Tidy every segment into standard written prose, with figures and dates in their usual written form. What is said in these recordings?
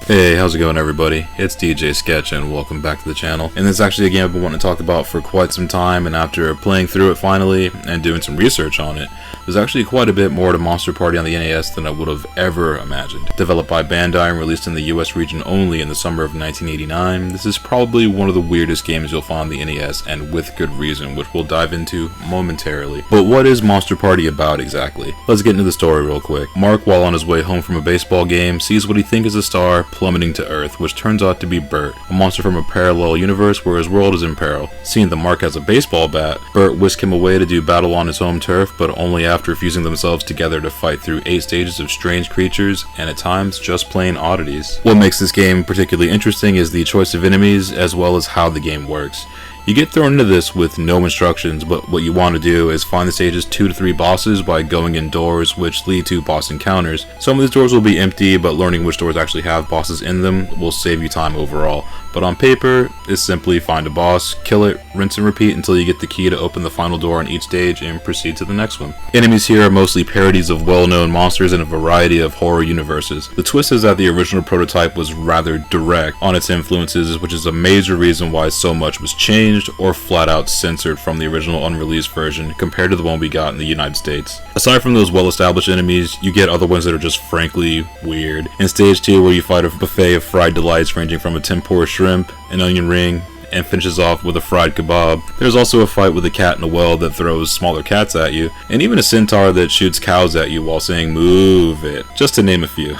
Hey, how's it going everybody? It's DJ Sketch and welcome back to the channel. And this is actually a game I've been wanting to talk about for quite some time, and after playing through it finally and doing some research on it, there's actually quite a bit more to Monster Party on the NES than I would have ever imagined. Developed by Bandai and released in the US region only in the summer of 1989, this is probably one of the weirdest games you'll find on the NES, and with good reason, which we'll dive into momentarily. But what is Monster Party about exactly? Let's get into the story real quick. Mark, while on his way home from a baseball game, sees what he thinks is a star plummeting to Earth, which turns out to be Bert, a monster from a parallel universe where his world is in peril. Seeing that Mark has a baseball bat, Bert whisks him away to do battle on his home turf, but only after fusing themselves together to fight through 8 stages of strange creatures, and at times just plain oddities. What makes this game particularly interesting is the choice of enemies, as well as how the game works. You get thrown into this with no instructions, but what you want to do is find the stage's 2 to 3 bosses by going in doors which lead to boss encounters. Some of these doors will be empty, but learning which doors actually have bosses in them will save you time overall. But on paper, it's simply find a boss, kill it, rinse and repeat until you get the key to open the final door on each stage and proceed to the next one. Enemies here are mostly parodies of well-known monsters in a variety of horror universes. The twist is that the original prototype was rather direct on its influences, which is a major reason why so much was changed or flat out censored from the original unreleased version compared to the one we got in the United States. Aside from those well-established enemies, you get other ones that are just frankly weird. In stage 2, where you fight a buffet of fried delights ranging from a tempura shrimp, an onion ring, and finishes off with a fried kebab. There's also a fight with a cat in a well that throws smaller cats at you, and even a centaur that shoots cows at you while saying "move it," just to name a few.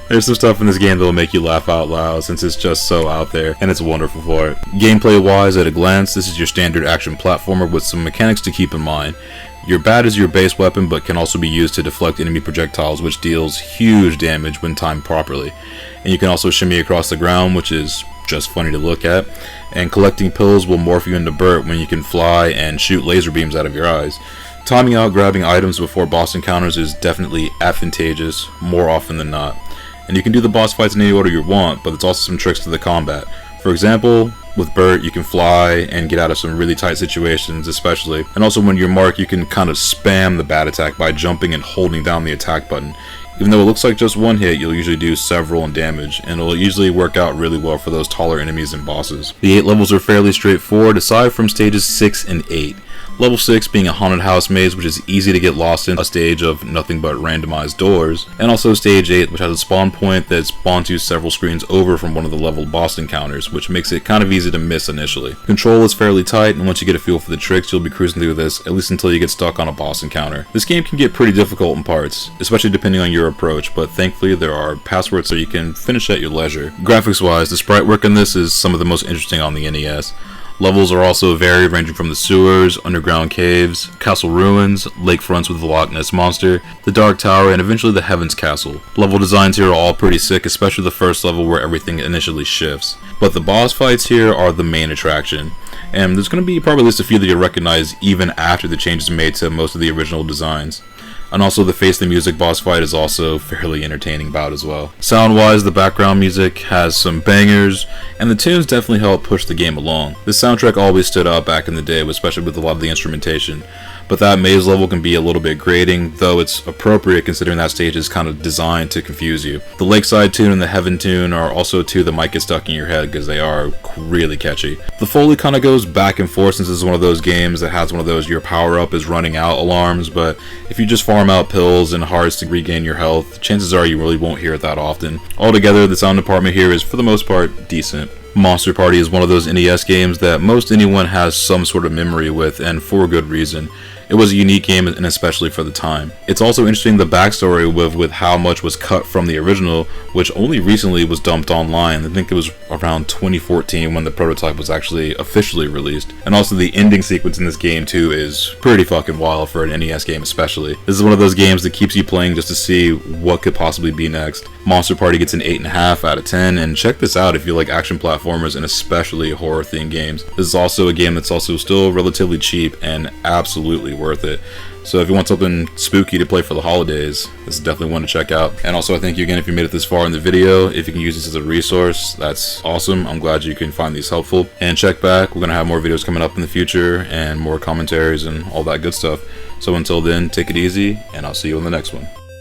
There's some stuff in this game that will make you laugh out loud since it's just so out there, and it's wonderful for it. Gameplay wise, at a glance, this is your standard action platformer with some mechanics to keep in mind. Your bat is your base weapon, but can also be used to deflect enemy projectiles, which deals huge damage when timed properly. And you can also shimmy across the ground, which is just funny to look at. And collecting pills will morph you into Bert when you can fly and shoot laser beams out of your eyes. Timing out grabbing items before boss encounters is definitely advantageous, more often than not. And you can do the boss fights in any order you want, but there's also some tricks to the combat. For example, with Bert, you can fly and get out of some really tight situations especially. And also when you're Mark, you can kind of spam the bat attack by jumping and holding down the attack button. Even though it looks like just one hit, you'll usually do several in damage, and it'll usually work out really well for those taller enemies and bosses. The 8 levels are fairly straightforward, aside from stages 6 and 8. Level 6 being a haunted house maze, which is easy to get lost in, a stage of nothing but randomized doors, and also stage 8, which has a spawn point that spawns you several screens over from one of the leveled boss encounters, which makes it kind of easy to miss initially. Control is fairly tight, and once you get a feel for the tricks, you'll be cruising through this, at least until you get stuck on a boss encounter. This game can get pretty difficult in parts, especially depending on your approach, but thankfully there are passwords so you can finish at your leisure. Graphics wise, the sprite work in this is some of the most interesting on the NES. Levels are also varied, ranging from the sewers, underground caves, castle ruins, lakefronts with the Loch Ness Monster, the Dark Tower, and eventually the Heaven's Castle. Level designs here are all pretty sick, especially the first level where everything initially shifts. But the boss fights here are the main attraction, and there's going to be probably at least a few that you'll recognize even after the changes made to most of the original designs. And also the Face the Music boss fight is also fairly entertaining bout as well. Sound wise, the background music has some bangers, and the tunes definitely help push the game along. The soundtrack always stood out back in the day, especially with a lot of the instrumentation. But that maze level can be a little bit grating, though it's appropriate considering that stage is kind of designed to confuse you. The Lakeside tune and the Heaven tune are also two that might get stuck in your head because they are really catchy. The Foley kind of goes back and forth since this is one of those games that has one of those your power up is running out alarms, but if you just farm out pills and hearts to regain your health, chances are you really won't hear it that often. Altogether, the sound department here is for the most part decent. Monster Party is one of those NES games that most anyone has some sort of memory with, and for good reason. It was a unique game, and especially for the time. It's also interesting the backstory with how much was cut from the original, which only recently was dumped online. I think it was around 2014 when the prototype was actually officially released. And also the ending sequence in this game too is pretty fucking wild for an NES game especially. This is one of those games that keeps you playing just to see what could possibly be next. Monster Party gets an 8.5 out of 10, and check this out if you like action platformers and especially horror themed games. This is also a game that's also still relatively cheap and absolutely worth it. So if you want something spooky to play for the holidays, this is definitely one to check out. And also I thank you again if you made it this far in the video. If you can use this as a resource, that's awesome. I'm glad you can find these helpful. And check back, we're going to have more videos coming up in the future and more commentaries and all that good stuff. So until then, take it easy, and I'll see you in the next one.